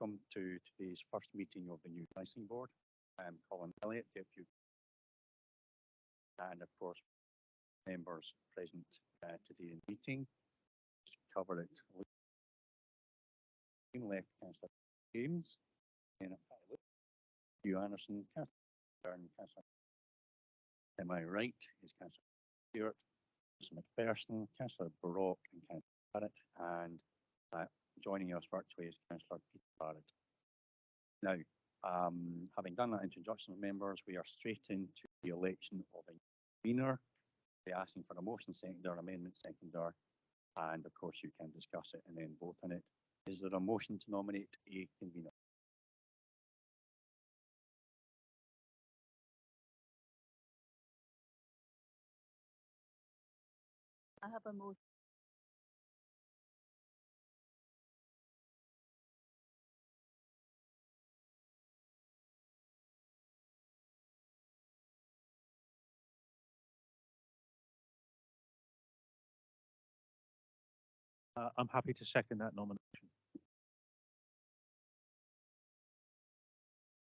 welcome to today's first meeting of the new licensing board. I'm Colin Elliott, Deputy, and of course, members present today in the meeting. Just cover it. Left, Councillor James, and Hugh Anderson, Councillor Councillor. To my right is Councillor Stewart, Councillor McPherson, Councillor Baroque, and Councillor Barrett, and joining us virtually is Councillor Peter Barrett. Now, having done that introduction of members, we are straight into the election of a convener. We're asking for a motion seconder, amendment seconder, and of course you can discuss it and then vote on it. Is there a motion to nominate a convener? I have a motion. I'm happy to second that nomination.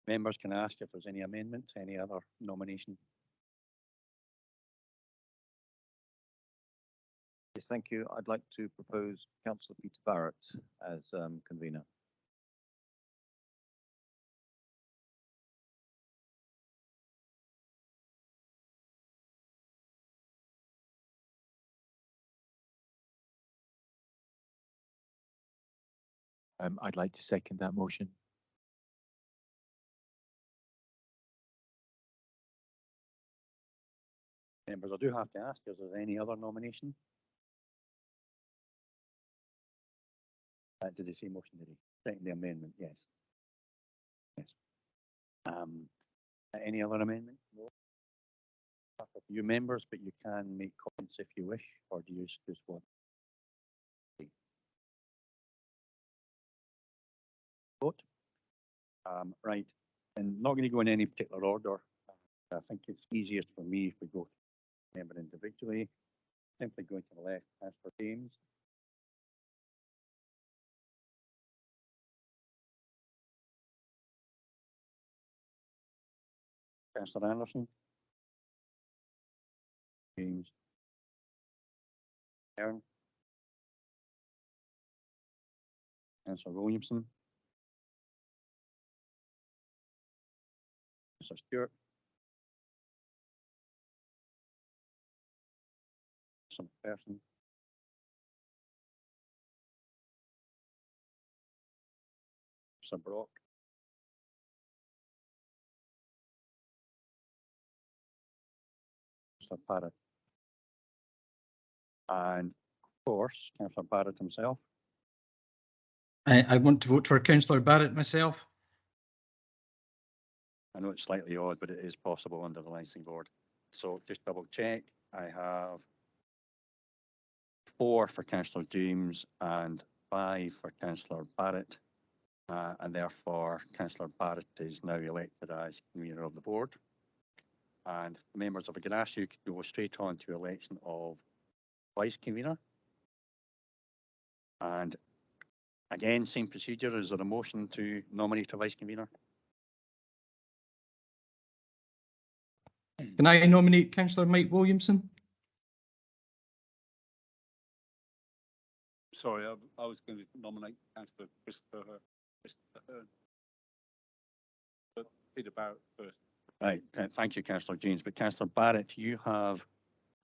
Members can ask if there's any amendment to any other nomination. Yes, thank you. I'd like to propose Councillor Peter Barrett as convener. I'd like to second that motion. Members, I do have to ask, is there any other nomination? Did they say motion, did he? Second the amendment, yes. Yes. Any other amendment? No. You members, but you can make comments if you wish, or do you just want? Vote. Right, and not going to go in any particular order. I think it's easiest for me if we go member individually. Simply going to the left, Councillor James. Councillor Anderson. James. Aaron. Councillor Williamson. Councillor Stewart. Some person. Councillor Brock. Councillor Barrett. And of course, Councillor Barrett himself. I want to vote for Councillor Barrett myself. I know it's slightly odd, but it is possible under the licensing board. So just double check. I have 4 for Councillor James and 5 for Councillor Barrett. And therefore, Councillor Barrett is now elected as convener of the board. And members, if I could ask you to go straight on to election of vice convener. And again, same procedure. Is there a motion to nominate a vice convener? Can I nominate Councillor Mike Williamson? Sorry, I was going to nominate Councillor Christopher Hearn. But Peter Barrett first. Right, thank you, Councillor James. But Councillor Barrett, you have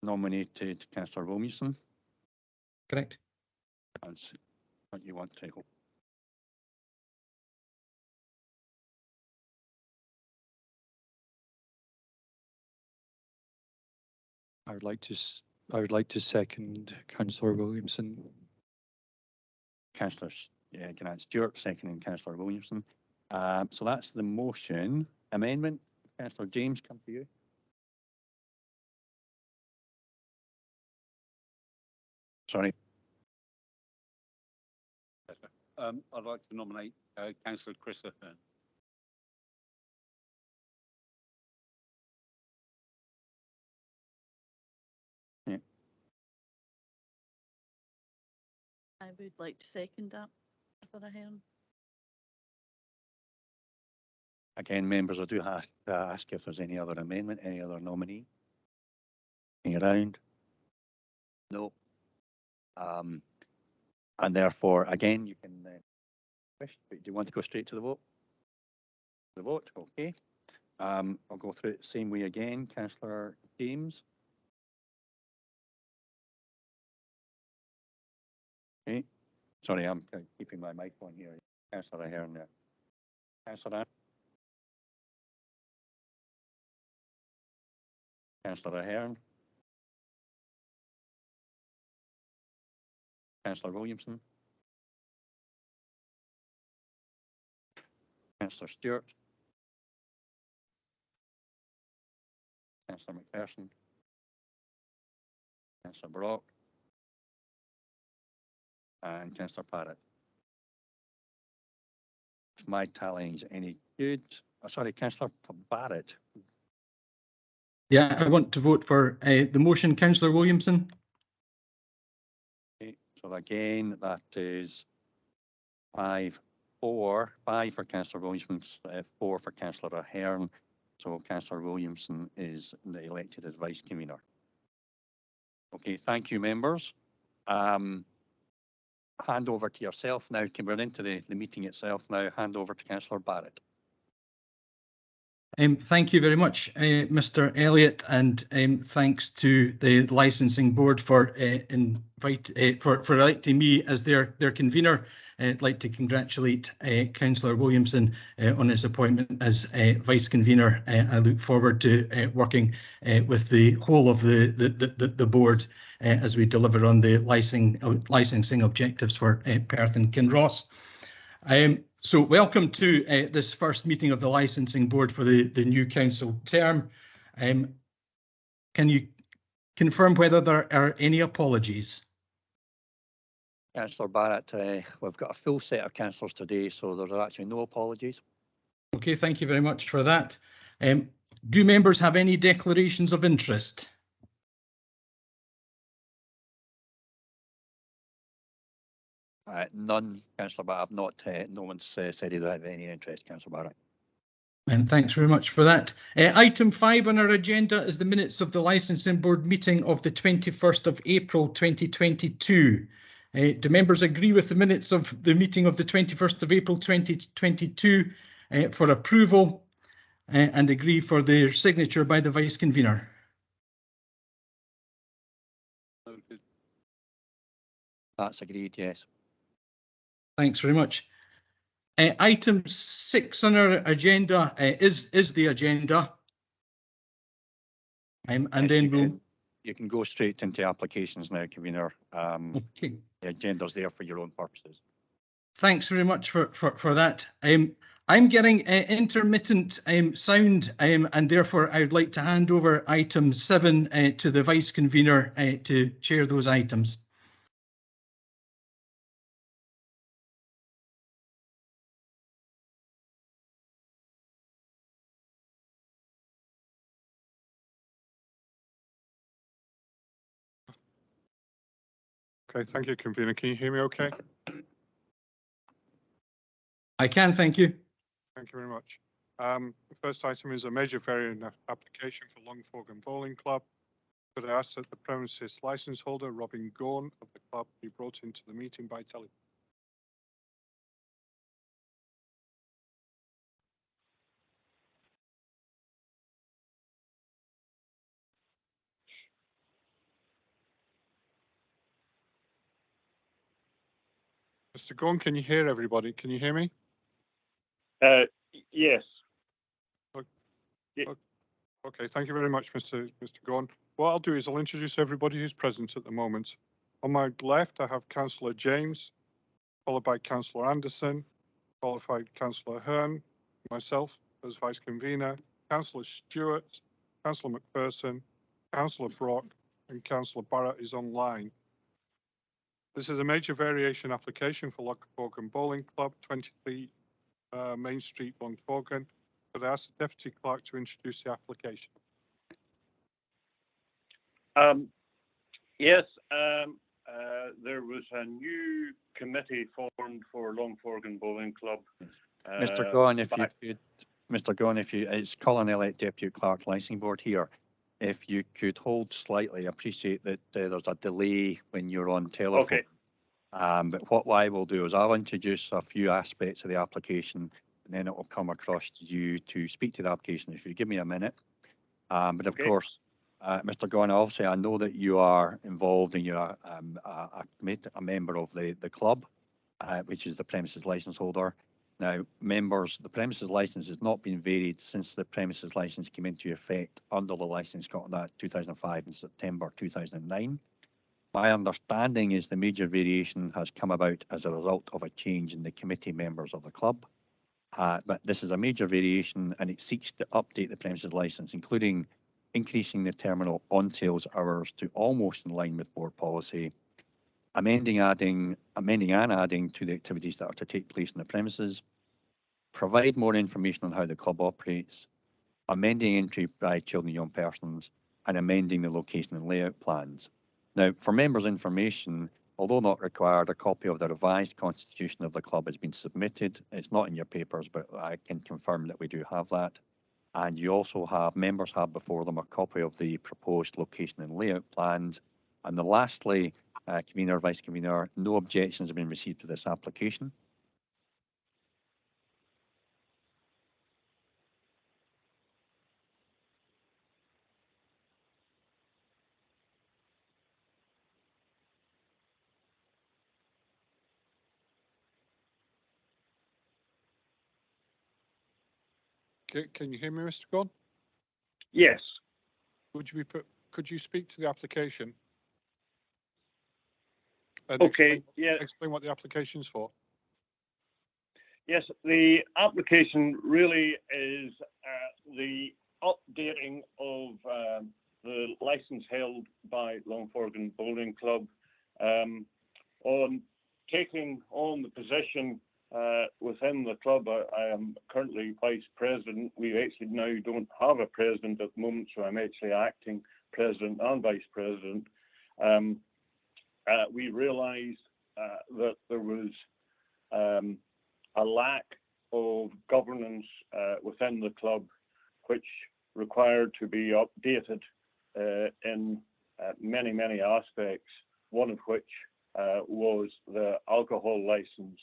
nominated Councillor Williamson. Correct. That's what you want to hold. I would like to second Councillor Williamson. Councillor Stewart, seconding Councillor Williamson. So that's the motion. Amendment. Councillor James, come to you. Sorry. I'd like to nominate Councillor Christopher Hearn. Yeah. I would like to second that, Councillor Hearn. Again, members, I do have to ask if there's any other amendment, any other nominee. Looking around. No. And therefore, again, you can wish, but do you want to go straight to the vote? The vote, okay. I'll go through it the same way again. Councillor James. Okay. Sorry, I'm keeping my mic on here. Councillor Ahern there. Councillor. Councillor Ahern. Councillor Williamson. Councillor Stewart. Councillor McPherson. Councillor Brock. And Councillor Parrott. If my tallying's any good. Oh, sorry, Councillor Barrett. Yeah, I want to vote for the motion, Councillor Williamson. Okay, so again, that is 5-4, 5 for Councillor Williamson, 4 for Councillor Ahern. So Councillor Williamson is elected as Vice Convener. Okay, thank you, members. Hand over to yourself now. We're into the meeting itself now. Hand over to Councillor Barrett. Thank you very much, Mr. Elliott, and thanks to the licensing board for electing me as their convener. I'd like to congratulate Councillor Williamson on his appointment as vice convener. I look forward to working with the whole of the board as we deliver on the licensing objectives for Perth and Kinross. So welcome to this first meeting of the licensing board for the new council term. Can you confirm whether there are any apologies? Councillor Barrett, we've got a full set of councillors today, so there's actually no apologies. Okay, thank you very much for that. Do members have any declarations of interest? None, Councillor Barrett. I've not. No one's said they have any interest, Councillor Barrett. And thanks very much for that. Item 5 on our agenda is the minutes of the licensing board meeting of the 21st of April 2022. Do members agree with the minutes of the meeting of the 21st of April 2022 for approval and agree for their signature by the vice convener? That's agreed, yes. Thanks very much. Item 6 on our agenda is the agenda. And Yes, then you can go straight into applications now, convener. Okay. The agenda's there for your own purposes. Thanks very much for that. I'm getting intermittent sound, and therefore I would like to hand over item 7 to the vice convener to chair those items. Okay, thank you, convener. Can you hear me okay? I can, thank you. Thank you very much. The first item is a major variant application for Longforgan Bowling Club. Could I ask that the premises license holder, Robin Gorn of the club, be brought into the meeting by telephone? Mr. Gorn, can you hear everybody? Can you hear me? Yes. Okay, thank you very much, Mr. Gorn. What I'll do is I'll introduce everybody who's present at the moment. On my left, I have Councillor James, followed by Councillor Anderson, followed by Councillor Ahern, myself as Vice Convener, Councillor Stewart, Councillor McPherson, Councillor Brock, and Councillor Barrett is online. This is a major variation application for Longforgan Bowling Club, 23 Main Street, Longforgan. Could I ask the Deputy Clerk to introduce the application? Yes, there was a new committee formed for Longforgan Bowling Club. Mr. Gorn, if you could Mr. Gunn, it's Colin Elliott, Deputy Clerk, Licensing Board here. If you could hold slightly, I appreciate that there's a delay when you're on telephone. Okay. But what I will do is I'll introduce a few aspects of the application, and then it will come across to you to speak to the application. If you give me a minute. But of Okay. course, Mr. Gunn, obviously I know that you are involved and you're a member of the club, which is the premises license holder. Now, members, the premises license has not been varied since the premises license came into effect under the Licence Scotland Act 2005 in September 2009. My understanding is the major variation has come about as a result of a change in the committee members of the club. But this is a major variation and it seeks to update the premises licence, including increasing the terminal on-sales hours to almost in line with board policy, amending and adding to the activities that are to take place in the premises, provide more information on how the club operates, amending entry by children and young persons, and amending the location and layout plans. Now, for members' information, although not required, a copy of the revised constitution of the club has been submitted. It's not in your papers, but I can confirm that we do have that. And you also have, members have before them a copy of the proposed location and layout plans. And then lastly, Convener, Vice Convener, no objections have been received to this application. Can you hear me, Mr. Gunn? Yes. Could you speak to the application? And Okay. Yeah. Explain what the application's for. Yes. The application really is the updating of the license held by Longforgan Bowling Club on taking on the position within the club. I am currently vice president. We actually now don't have a president at the moment, so I'm actually acting president and vice president. We realised that there was a lack of governance within the club, which required to be updated in many, many aspects, one of which was the alcohol licence.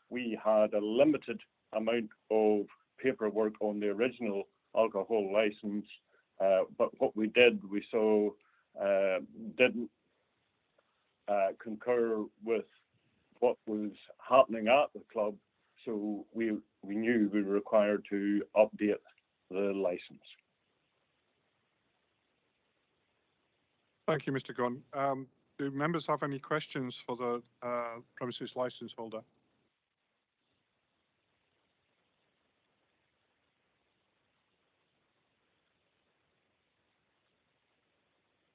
We had a limited amount of paperwork on the original alcohol licence, but what we did, we saw didn't concur with what was happening at the club, so we knew we were required to update the licence. Thank you, Mr. Gunn. Do members have any questions for the premises licence holder?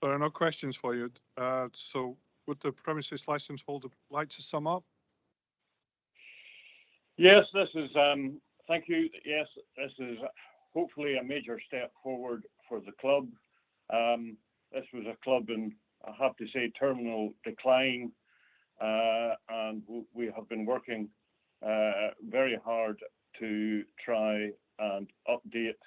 There are no questions for you. So would the premises licence holder like to sum up? Yes, this is, thank you. Yes, this is hopefully a major step forward for the club. This was a club in, I have to say, terminal decline, and we have been working very hard to try and update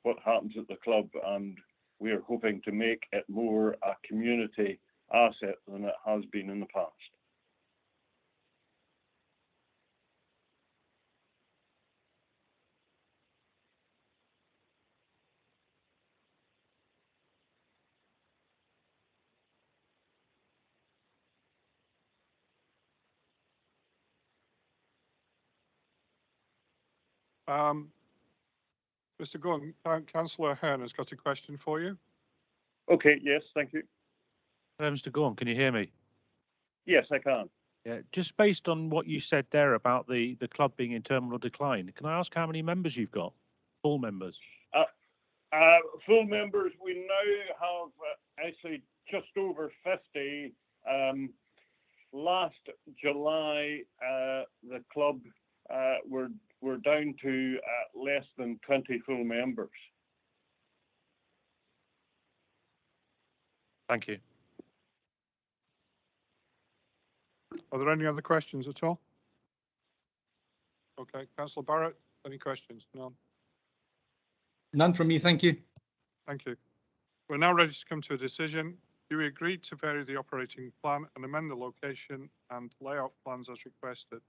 what happens at the club, and we are hoping to make it more a community asset than it has been in the past. Mr. Gunn, Councillor Hearn has got a question for you. Okay, yes, thank you. Mr. Gorn, can you hear me? Yes, I can. Yeah, just based on what you said there about the club being in terminal decline, can I ask how many members you've got? Full members? Full members, we now have actually just over 50. Last July, the club were down to less than 20 full members. Thank you. Are there any other questions at all? Okay, Councillor Barrett, any questions? None. None from me, thank you. Thank you. We're now ready to come to a decision. Do we agree to vary the operating plan and amend the location and layout plans as requested?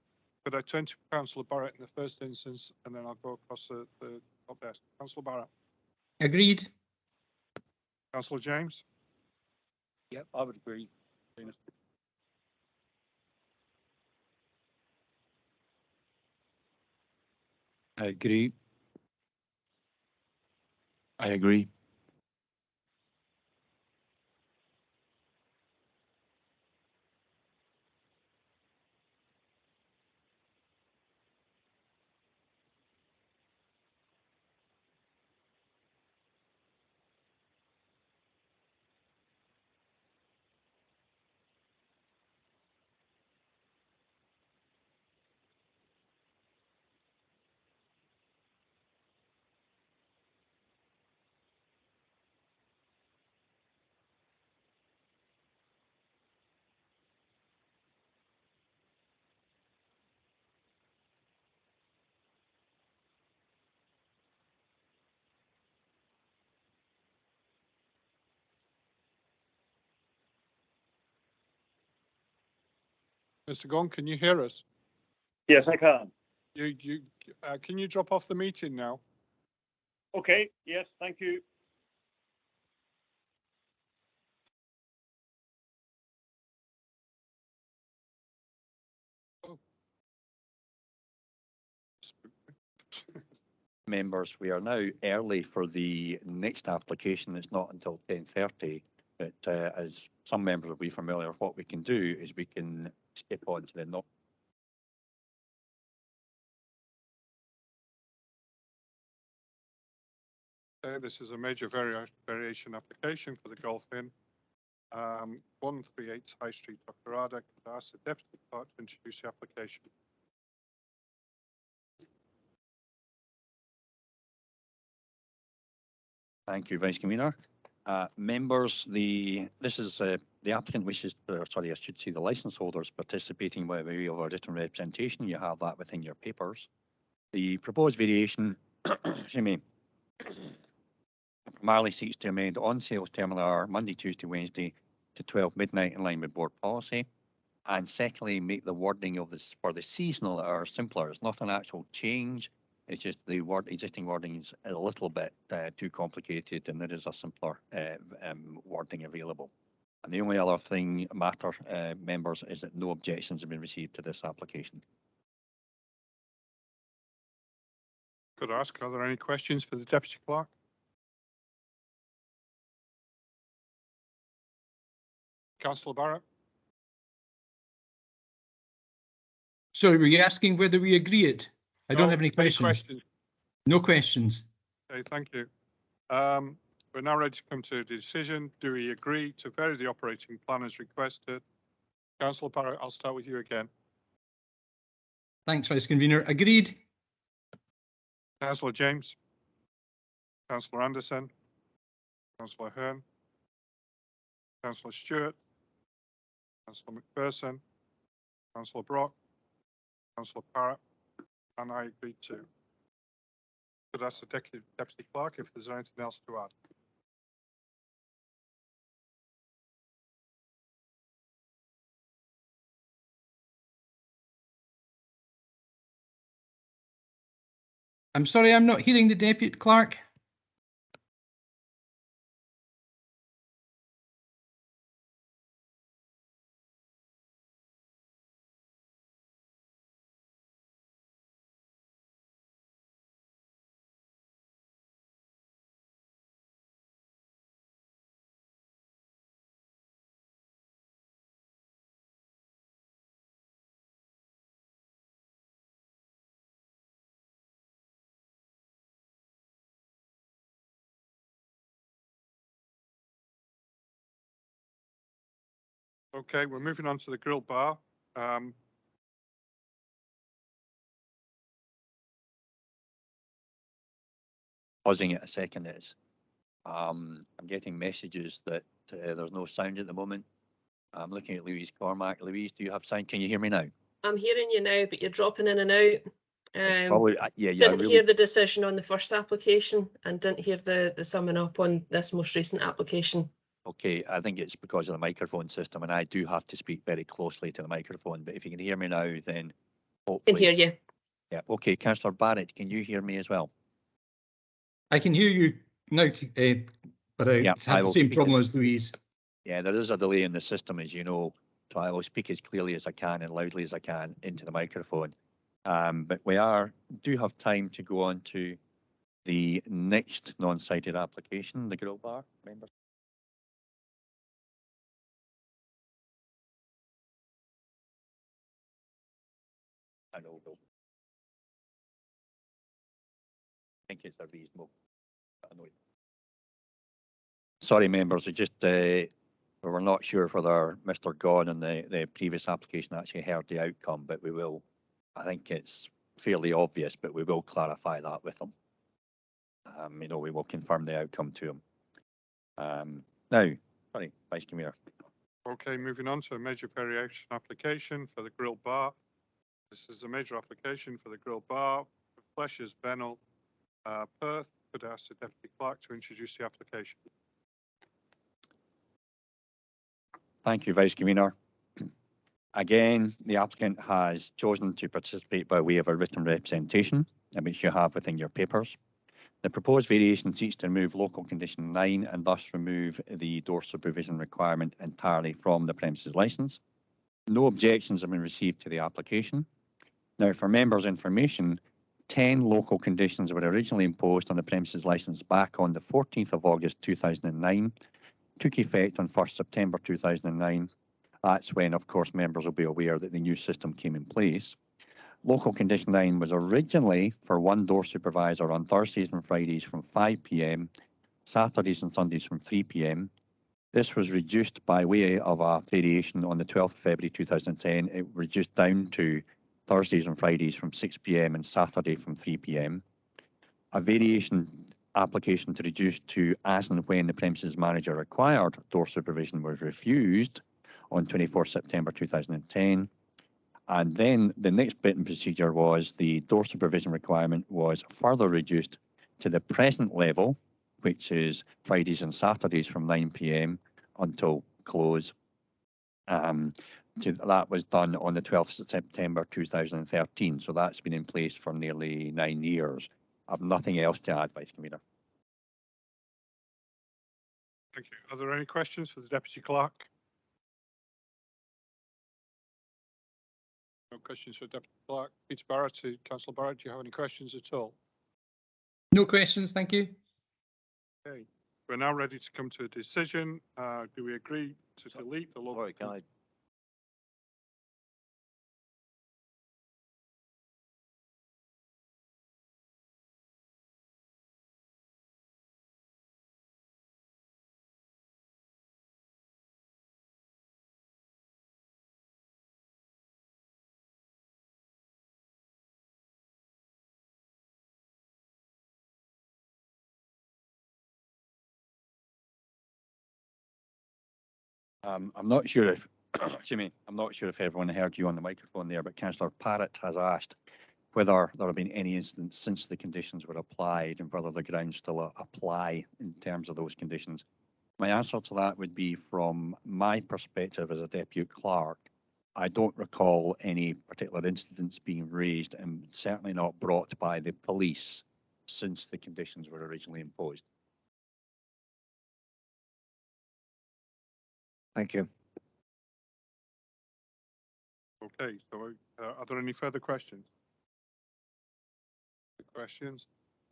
Could I turn to Councillor Barrett in the first instance, and then I'll go across the top desk. Councillor Barrett. Agreed. Councillor James. Yep, I would agree. I agree. I agree. Mr. Gong, can you hear us? Yes, I can. Can you drop off the meeting now? Okay, yes, thank you. Members, we are now early for the next application. It's not until 10:30. But as some members will be familiar, what we can do is we can skip on to the This is a major variation application for the Golf Inn. 138 High Street, Doctorada. Could I ask the Deputy Clerk to introduce the application? Thank you, Vice Convener. Members, the applicant wishes, sorry, I should say the license holders participating by way of our written representation. You have that within your papers. The proposed variation, excuse me, primarily seeks to amend on-sales terminal hour Monday, Tuesday, Wednesday to 12 midnight in line with board policy. And secondly, make the wording of this for the seasonal hours simpler. It's not an actual change. It's just the existing wording is a little bit too complicated, and there is a simpler wording available. And the only other thing matter, members, is that no objections have been received to this application. Could I ask, are there any questions for the Deputy Clerk? Councillor Barrett. Sorry, were you asking whether we agree it? I don't have any questions. No questions. Okay, thank you. We're now ready to come to a decision. Do we agree to vary the operating plan as requested? Councillor Barrett, I'll start with you again. Thanks, Vice Convener. Agreed. Councillor James. Councillor Anderson. Councillor Hearn. Councillor Stewart. Councillor McPherson. Councillor Brock. Councillor Parrott. And I agree too. Could I ask the Deputy Clerk if there's anything else to add? I'm sorry, I'm not hearing the Deputy Clerk. Okay, we're moving on to the grill bar. Pausing it a second is, I'm getting messages that there's no sound at the moment. I'm looking at Louise Cormack. Louise, do you have sound? Can you hear me now? I'm hearing you now, but you're dropping in and out. Um, Probably, yeah, I didn't really, hear the decision on the first application and didn't hear the summing up on this most recent application. okay, I think it's because of the microphone system, and I do have to speak very closely to the microphone, but if you can hear me now, then Can hopefully. hear you. Yeah, okay, Councillor Barrett, can you hear me as well? I can hear you now, but I Yeah, I have the will same speak problem as- as Louise. Yeah, there is a delay in the system, as you know, so I will speak as clearly as I can and loudly as I can into the microphone. But we do have time to go on to the next non-cited application, the grill bar, members. I know, Bill. I think it's a reasonable. I know. Sorry, members, we just we were not sure whether Mr. Gone and the previous application actually heard the outcome, but we will. I think it's fairly obvious, but we will clarify that with them. You know, we will confirm the outcome to him. Now, sorry, Vice Convener. Okay, moving on to a major variation application for the grill bar. This is a major application for the grill bar, Fleshers Bennell, Perth. Could I ask the Deputy Clerk to introduce the application? Thank you, Vice Convener. Again, the applicant has chosen to participate by way of a written representation, which you have within your papers. The proposed variation seeks to remove local condition 9 and thus remove the door supervision requirement entirely from the premises licence. No objections have been received to the application. Now, for members' information, 10 local conditions were originally imposed on the premises licence back on the 14th of August 2009, took effect on 1st September 2009. That's when, of course, members will be aware that the new system came in place. Local Condition 9 was originally for one door supervisor on Thursdays and Fridays from 5 p.m, Saturdays and Sundays from 3 p.m. This was reduced by way of a variation on the 12th of February 2010. It reduced down to Thursdays and Fridays from 6 p.m. and Saturday from 3 p.m. A variation application to reduce to as and when the premises manager required door supervision was refused on 24 September 2010. And then the next bit in procedure was the door supervision requirement was further reduced to the present level, which is Fridays and Saturdays from 9 p.m. until close. That was done on the 12th of September 2013. So that's been in place for nearly 9 years. I have nothing else to add, Vice Convener. Thank you. Are there any questions for the Deputy Clerk? No questions for Deputy Clerk. Peter Barrett, Councillor Barrett, do you have any questions at all? No questions, thank you. Okay, we're now ready to come to a decision. Do we agree to delete the local? Sorry, can I I'm not sure if, excuse me, I'm not sure if everyone heard you on the microphone there, but Councillor Parrott has asked whether there have been any incidents since the conditions were applied and whether the grounds still apply in terms of those conditions. My answer to that would be, from my perspective as a deputy clerk, I don't recall any particular incidents being raised, and certainly not brought by the police since the conditions were originally imposed. Thank you. Okay, so are there any further questions?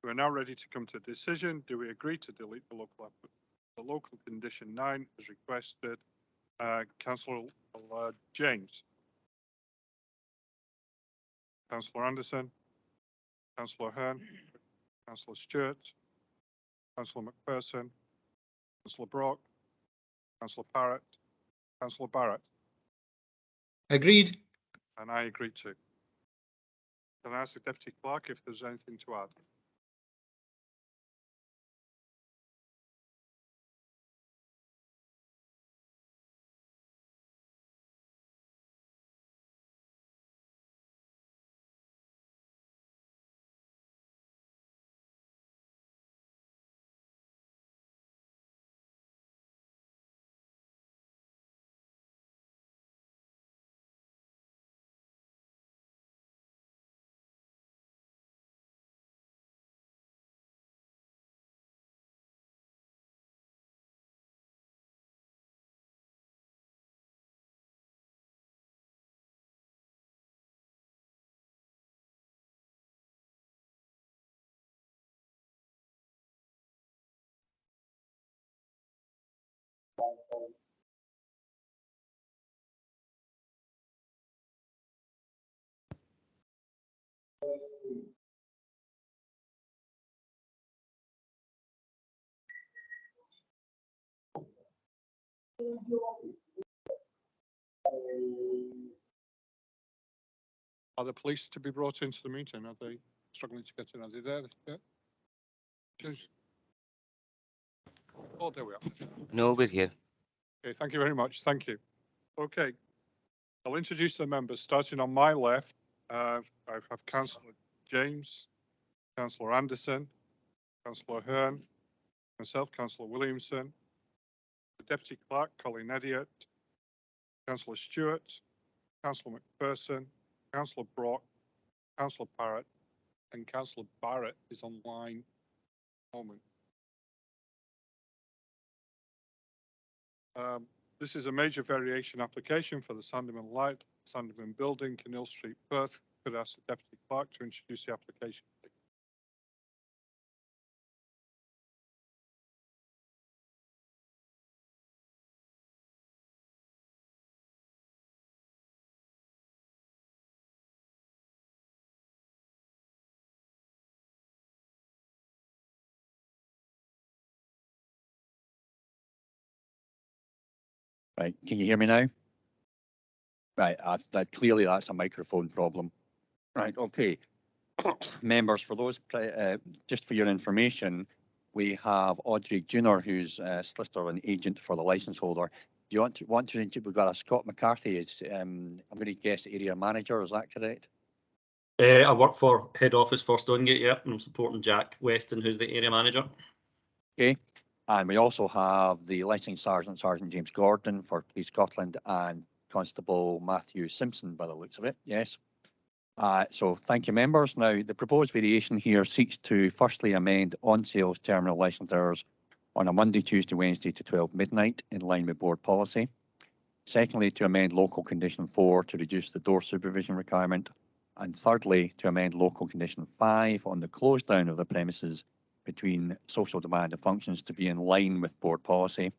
We're now ready to come to a decision. Do we agree to delete the local condition 9 as requested? Councillor James, Councillor Anderson, Councillor Hearn, Councillor Stewart, Councillor McPherson, Councillor Brock, Councillor Parrott, Councillor Barrett, Agreed. and I agree too. Can I ask the Deputy Clerk if there's anything to add? Are the police to be brought into the meeting? Are they struggling to get in? Are they there? Yeah. Just- Oh, there we are. No, we're here. Okay, thank you very much. Thank you. Okay, I'll introduce the members. Starting on my left, I have Councillor James, Councillor Anderson, Councillor Hearn, myself, Councillor Williamson, the Deputy Clerk, Colleen Elliott, Councillor Stewart, Councillor McPherson, Councillor Brock, Councillor Parrott, and Councillor Barrett is online at the moment. This is a major variation application for the Sandeman Light, Sandeman Building, Kinross Street, Perth. Could I ask the Deputy Clerk to introduce the application? Right, can you hear me now? Right, clearly that's a microphone problem. Right, okay. Members, for those, just for your information, we have Audrey Junior, who's solicitor and agent for the licence holder. Do you want to we've got a Scott McCarthy, is I'm going to guess area manager, is that correct? I work for head office for Stonegate, yeah. I'm supporting Jack Weston, who's the area manager. Okay, and we also have the licensing sergeant, Sergeant James Gordon for Police Scotland, and Constable Matthew Simpson, by the looks of it, yes. So thank you, members. Now, the proposed variation here seeks to firstly amend on-sales terminal licence hours on a Monday, Tuesday, Wednesday to 12 midnight in line with board policy. Secondly, to amend local condition 4 to reduce the door supervision requirement. And thirdly, to amend local condition 5 on the close down of the premises between social demand and functions to be in line with board policy.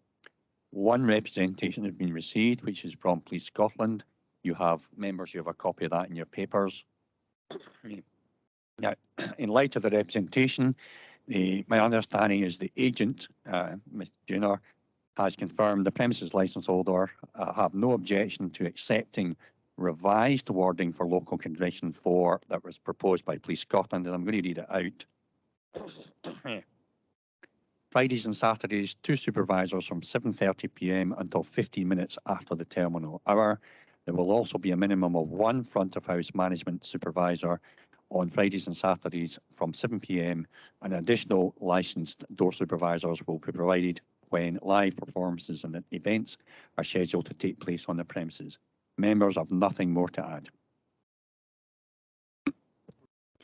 One representation has been received, which is from Police Scotland. You have members, you have a copy of that in your papers. Now, in light of the representation, my understanding is the agent, Ms. Junior, has confirmed the premises licence holder have no objection to accepting revised wording for local condition 4 that was proposed by Police Scotland, and I'm going to read it out. Fridays and Saturdays, 2 supervisors from 7:30 p.m. until 15 minutes after the terminal hour. There will also be a minimum of 1 front of house management supervisor on Fridays and Saturdays from 7 p.m. and additional licensed door supervisors will be provided when live performances and events are scheduled to take place on the premises. Members have nothing more to add.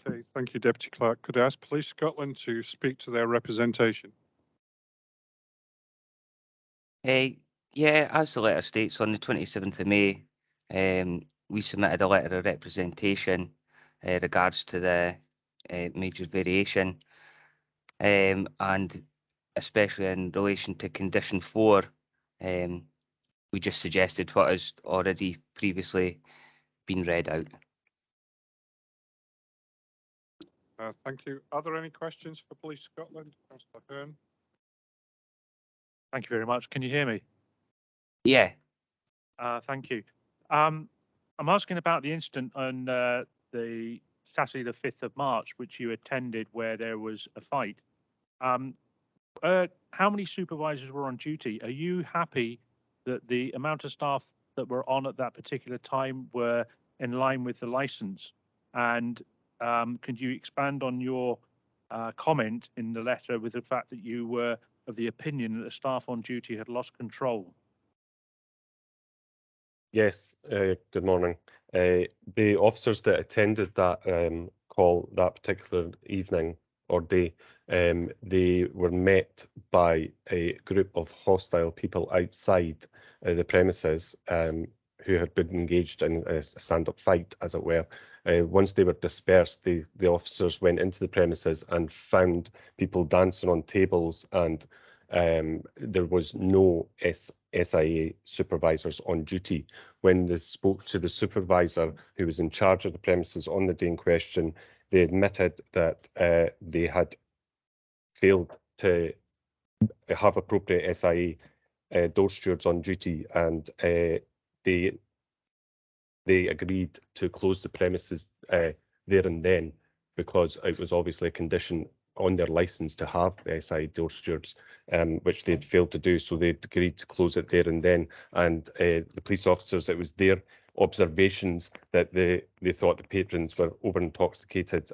Okay, thank you, Deputy Clerk. Could I ask Police Scotland to speak to their representation? Yeah, as the letter states, on the 27th of May, we submitted a letter of representation regards to the major variation, and especially in relation to condition 4, we just suggested what has already previously been read out. Thank you. Are there any questions for Police Scotland? Councillor Hearn. Thank you very much. Can you hear me? Yeah. Thank you. I'm asking about the incident on the Saturday, the 5th of March, which you attended, where there was a fight. How many supervisors were on duty? Are you happy that the amount of staff that were on at that particular time were in line with the license? And could you expand on your comment in the letter with the fact that you were of the opinion that the staff on duty had lost control? Yes, good morning. The officers that attended that call that particular evening or day, they were met by a group of hostile people outside the premises who had been engaged in a stand-up fight, as it were. Once they were dispersed, the officers went into the premises and found people dancing on tables, and there was no SIA supervisors on duty. When they spoke to the supervisor who was in charge of the premises on the day in question, they admitted that they had failed to have appropriate SIA door stewards on duty, and they agreed to close the premises there and then, because it was obviously a condition on their licence to have the SIA door stewards, which they'd failed to do. So they agreed to close it there and then. And the police officers, it was their observations that they thought the patrons were over intoxicated.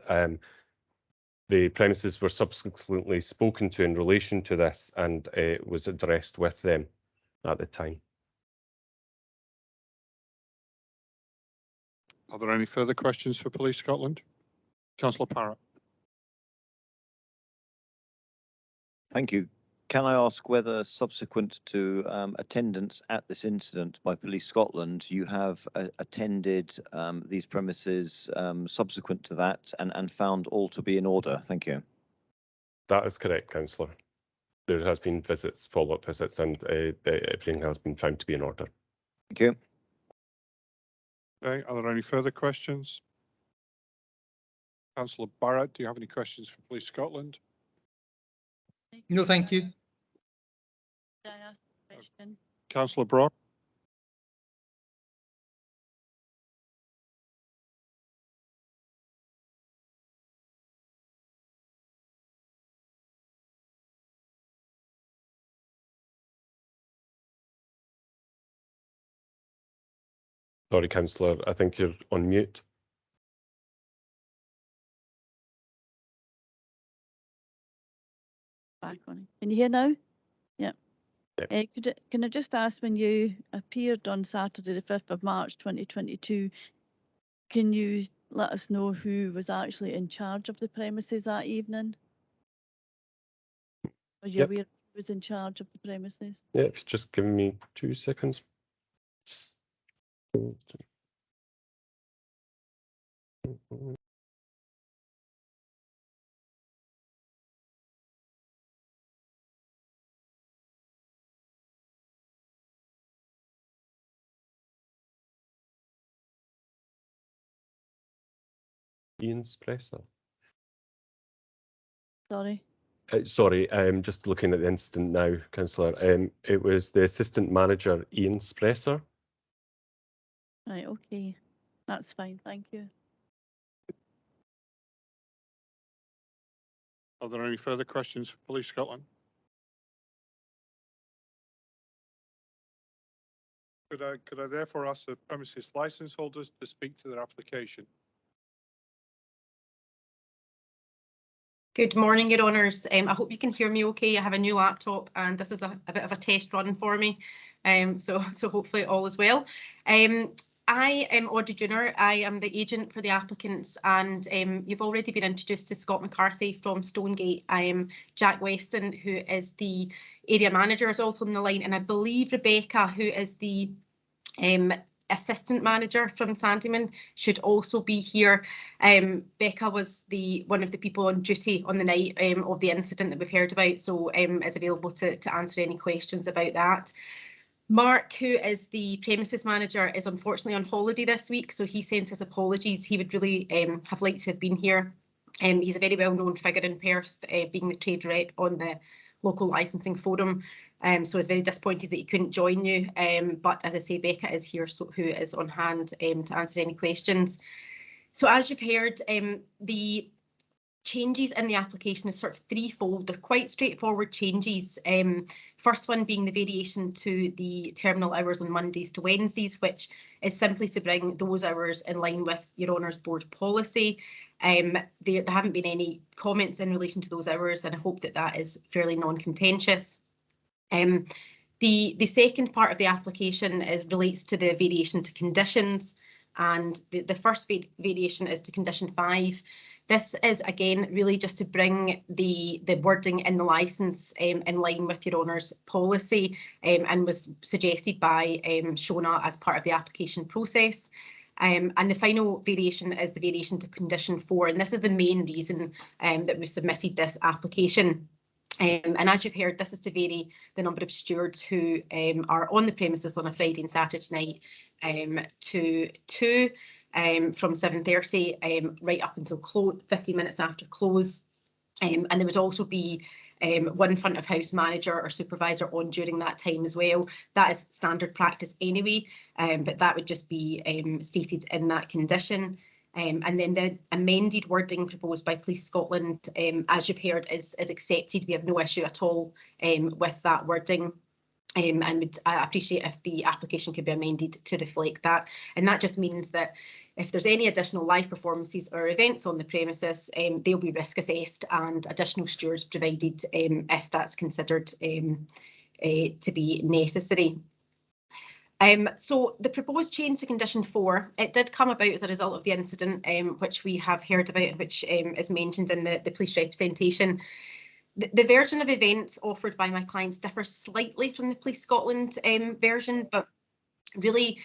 The premises were subsequently spoken to in relation to this, and it was addressed with them at the time. Are there any further questions for Police Scotland? Councillor Parrott. Thank you. Can I ask whether subsequent to attendance at this incident by Police Scotland, you have attended these premises subsequent to that and found all to be in order? Thank you. That is correct, Councillor. There has been visits, follow-up visits, and everything has been found to be in order. Thank you. Okay, are there any further questions? Councillor Barrett, do you have any questions for Police Scotland? No, thank you. Did I ask a question? Councillor Brock? Sorry, Councillor, I think you're on mute. Back on. Can you hear now? Yeah. Yep. Can I just ask, when you appeared on Saturday, the 5th of March 2022, can you let us know who was actually in charge of the premises that evening? Are you Yep. aware who was in charge of the premises? Yeah, just give me 2 seconds. Ian Spresser. Sorry. Sorry, just looking at the incident now, Councillor. It was the assistant manager, Ian Spresser. Right, okay. That's fine, thank you. Are there any further questions for Police Scotland? Could I therefore ask the premises licence holders to speak to their application? Good morning, Your Honours. I hope you can hear me okay. I have a new laptop and this is a bit of a test run for me. So hopefully all is well. I am Audrey Junior. I am the agent for the applicants, and you've already been introduced to Scott McCarthy from Stonegate. I am Jack Weston, who is the area manager, is also on the line, and I believe Rebecca, who is the assistant manager from Sandyman, should also be here. Becca was one of the people on duty on the night of the incident that we've heard about, so is available to answer any questions about that. Mark, who is the premises manager, is unfortunately on holiday this week, so he sends his apologies. He would really have liked to have been here. He's a very well-known figure in Perth, being the trade rep on the local licensing forum, so it's very disappointed that he couldn't join you. But as I say, Becca is here, so who is on hand to answer any questions. So as you've heard, the changes in the application is sort of threefold. They're quite straightforward changes. First one being the variation to the terminal hours on Mondays to Wednesdays, which is simply to bring those hours in line with Your Honours Board policy. There haven't been any comments in relation to those hours, and I hope that that is fairly non-contentious. The second part of the application relates to the variation to conditions, and the first variation is to condition 5. This is, again, really just to bring the wording in the licence in line with Your Honours policy, and was suggested by Shona as part of the application process. And the final variation is the variation to condition 4, and this is the main reason that we've submitted this application. And as you've heard, this is to vary the number of stewards who are on the premises on a Friday and Saturday night to 2. from 7:30 right up until 15 minutes after close. And there would also be one front of house manager or supervisor on during that time as well. That is standard practice anyway, but that would just be stated in that condition. And then the amended wording proposed by Police Scotland, as you've heard, is accepted. We have no issue at all with that wording. And would appreciate if the application could be amended to reflect that. And that just means that if there's any additional live performances or events on the premises, they'll be risk assessed and additional stewards provided if that's considered to be necessary. So the proposed change to condition 4, it did come about as a result of the incident which we have heard about, which is mentioned in the police representation. The version of events offered by my clients differs slightly from the Police Scotland version, but really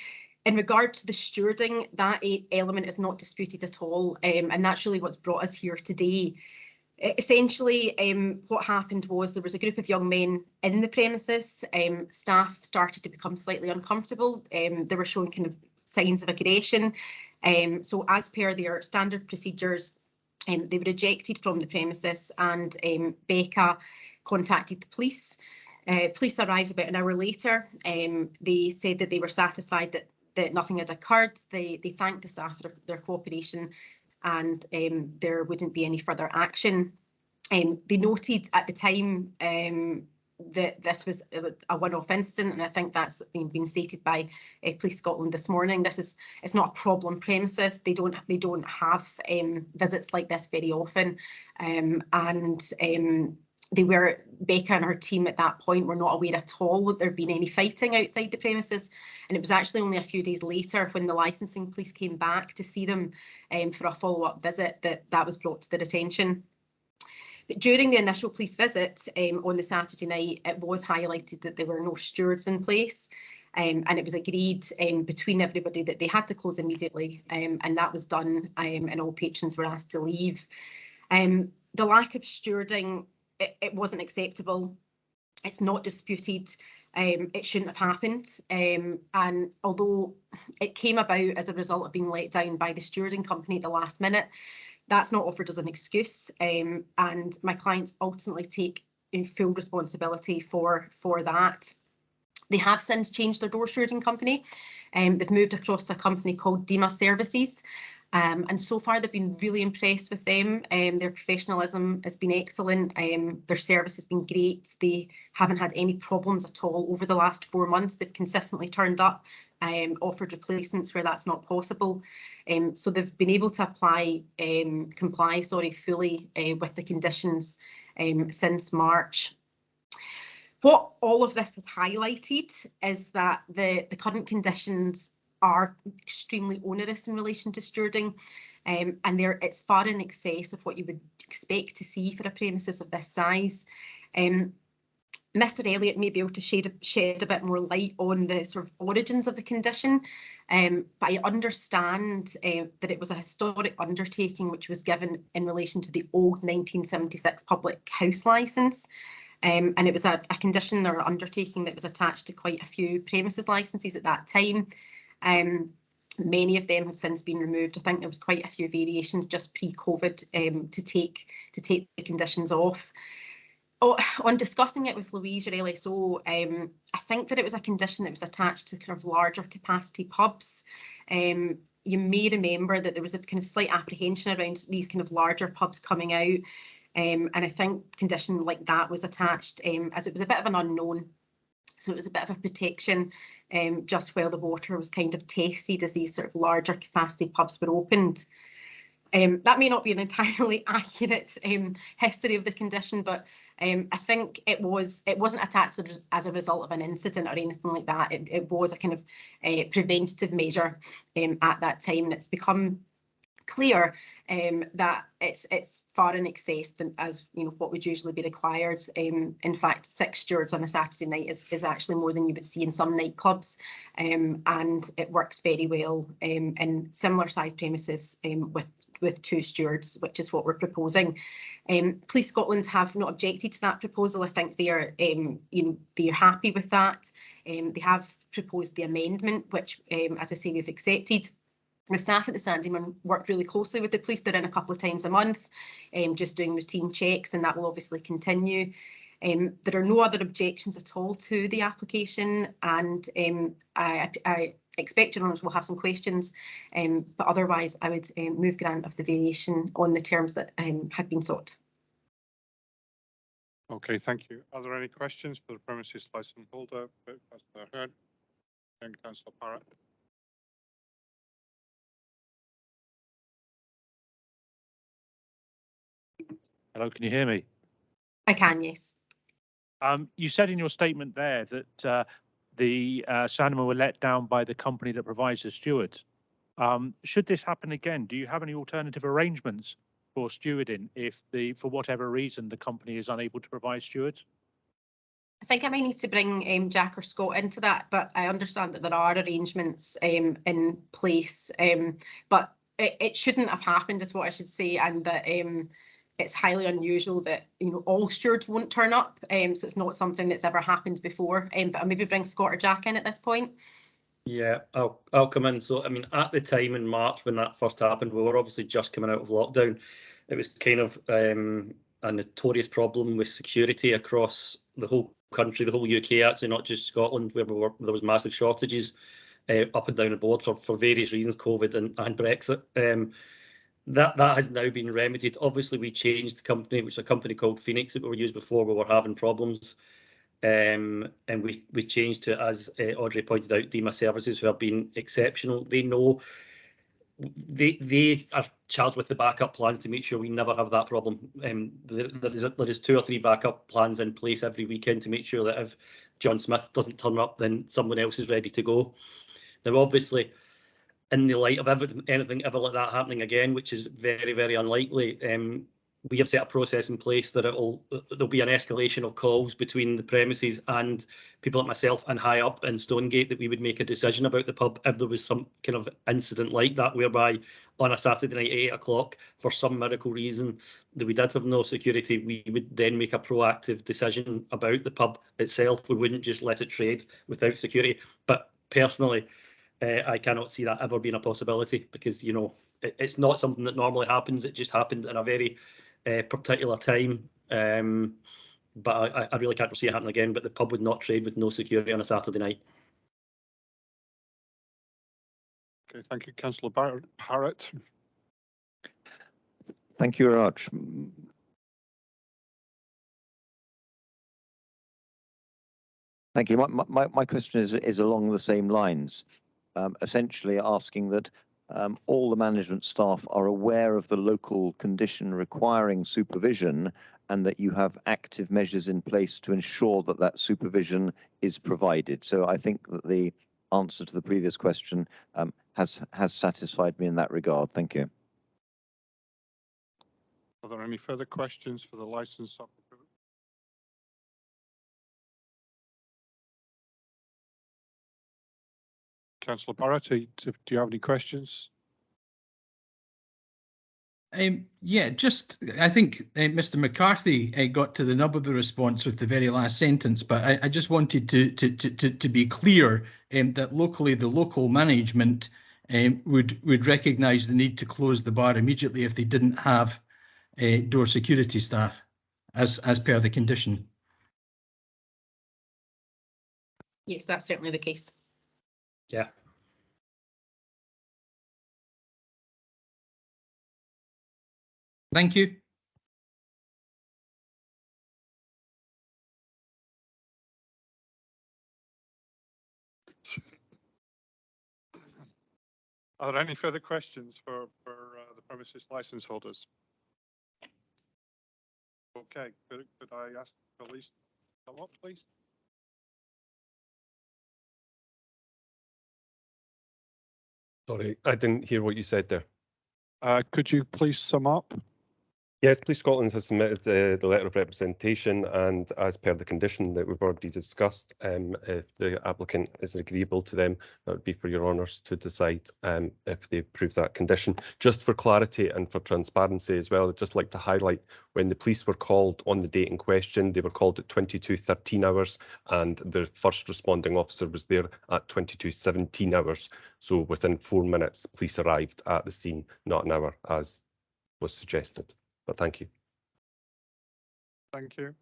in regard to the stewarding, that element is not disputed at all, and that's really what's brought us here today. Essentially, what happened was there was a group of young men in the premises. Staff started to become slightly uncomfortable. They were showing kind of signs of aggression. So as per their standard procedures, they were ejected from the premises, and Becca contacted the police. Police arrived about an hour later. They said that they were satisfied that nothing had occurred. They thanked the staff for their cooperation, and there wouldn't be any further action. They noted at the time that this was a one-off incident, and I think that's been stated by Police Scotland this morning. It's not a problem premises. They don't have visits like this very often, and Becca and her team at that point were not aware at all that there'd been any fighting outside the premises. And it was actually only a few days later, when the licensing police came back to see them for a follow-up visit, that was brought to their attention. During the initial police visit on the Saturday night, it was highlighted that there were no stewards in place, and it was agreed between everybody that they had to close immediately, and that was done, and all patrons were asked to leave. The lack of stewarding, it wasn't acceptable. It's not disputed. It shouldn't have happened, and although it came about as a result of being let down by the stewarding company at the last minute, that's not offered as an excuse, and my clients ultimately take full responsibility for that. They have since changed their door stewarding company. They've moved across to a company called Dima Services, and so far they've been really impressed with them. Their professionalism has been excellent. Their service has been great. They haven't had any problems at all over the last 4 months. They've consistently turned up, offered replacements where that's not possible. So they've been able to comply fully with the conditions since March. What all of this has highlighted is that the current conditions are extremely onerous in relation to stewarding, and it's far in excess of what you would expect to see for a premises of this size. Mr. Elliott may be able to shed a bit more light on the sort of origins of the condition, but I understand that it was a historic undertaking which was given in relation to the old 1976 public house licence. And it was a condition or undertaking that was attached to quite a few premises licences at that time. Many of them have since been removed. I think there was quite a few variations just pre-COVID to take the conditions off. On discussing it with Louise, your LSO, I think that it was a condition that was attached to kind of larger capacity pubs. You may remember that there was a kind of slight apprehension around these kind of larger pubs coming out. And I think condition like that was attached as it was a bit of an unknown. So it was a bit of a protection just while the water was kind of tested as these sort of larger capacity pubs were opened. That may not be an entirely accurate history of the condition, but I think it wasn't attached as a result of an incident or anything like that. It was a kind of preventative measure at that time, and it's become clear that it's far in excess than as what would usually be required. In fact, 6 stewards on a Saturday night is actually more than you would see in some nightclubs, and it works very well in similar sized premises with 2 stewards, which is what we're proposing. Police Scotland have not objected to that proposal. I think they are they're happy with that. They have proposed the amendment, which as I say, we've accepted. The staff at the Sandyman work really closely with the police. They're in a couple of times a month, just doing routine checks, and that will obviously continue. There are no other objections at all to the application, and I expect your honours will have some questions, but otherwise I would move grant of the variation on the terms that have been sought. Okay, thank you. Are there any questions for the premises licence holder? Councillor Hearn and Councillor Parrott. Hello, can you hear me? I can, yes. You said in your statement there that the Sandyman were let down by the company that provides the stewards. Should this happen again, do you have any alternative arrangements for stewarding if for whatever reason the company is unable to provide stewards? I think I may need to bring Jack or Scott into that, but I understand that there are arrangements in place, but it shouldn't have happened is what I should say, and that it's highly unusual that all stewards won't turn up, so it's not something that's ever happened before, but I'll maybe bring Scott or Jack in at this point. Yeah, I'll come in. So, I mean, at the time in March when that first happened, we were obviously just coming out of lockdown. It was kind of a notorious problem with security across the whole country, the whole UK, actually, not just Scotland, where there was massive shortages up and down the board for various reasons, COVID and Brexit. That has now been remedied. Obviously, we changed the company, which is a company called Phoenix that we were used before. We were having problems. And we changed to, as Audrey pointed out, DEMA Services, who have been exceptional. They know they are charged with the backup plans to make sure we never have that problem. There is 2 or 3 backup plans in place every weekend to make sure that if John Smith doesn't turn up, then someone else is ready to go. Now, obviously, in the light of anything ever like that happening again, which is very, very unlikely, we have set a process in place that there'll be an escalation of calls between the premises and people like myself and high up in Stonegate, that we would make a decision about the pub if there was some kind of incident like that, whereby on a Saturday night at 8 o'clock, for some miracle reason that we did have no security, we would then make a proactive decision about the pub itself. We wouldn't just let it trade without security. But personally, I cannot see that ever being a possibility, because it's not something that normally happens. It just happened in a very particular time, but I really can't foresee it happening again. But the pub would not trade with no security on a Saturday night. Okay, thank you, Councillor Parrott. Thank you very much. Thank you. My question is along the same lines, essentially asking that all the management staff are aware of the local condition requiring supervision, and that you have active measures in place to ensure that that supervision is provided. So I think that the answer to the previous question has satisfied me in that regard. Thank you. Are there any further questions for the licence applicant? Councillor Barrett, do you have any questions? Yeah, just I think Mr. McCarthy got to the nub of the response with the very last sentence, but I just wanted to be clear that locally the local management would recognise the need to close the bar immediately if they didn't have door security staff, as per the condition. Yes, that's certainly the case. Yeah. Thank you. Are there any further questions for the premises licence holders? Okay, could I ask the police to come up, please? Sorry, I didn't hear what you said there. Could you please sum up? Yes, Police Scotland has submitted the letter of representation, and as per the condition that we've already discussed, if the applicant is agreeable to them, that would be for your honours to decide if they approve that condition. Just for clarity and for transparency as well, I'd just like to highlight when the police were called on the date in question, they were called at 22:13 hours, and the first responding officer was there at 22:17 hours. So within 4 minutes, police arrived at the scene, not an hour, as was suggested. But thank you. Thank you.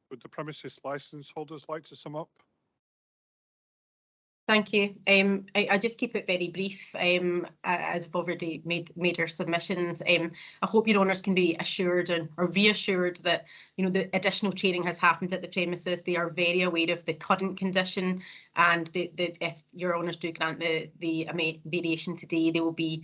Would the premises licence holders like to sum up? Thank you. I just keep it very brief, as we've already made our submissions. I hope your owners can be assured or reassured that the additional training has happened at the premises. They are very aware of the current condition, and if your owners do grant the variation today, they will be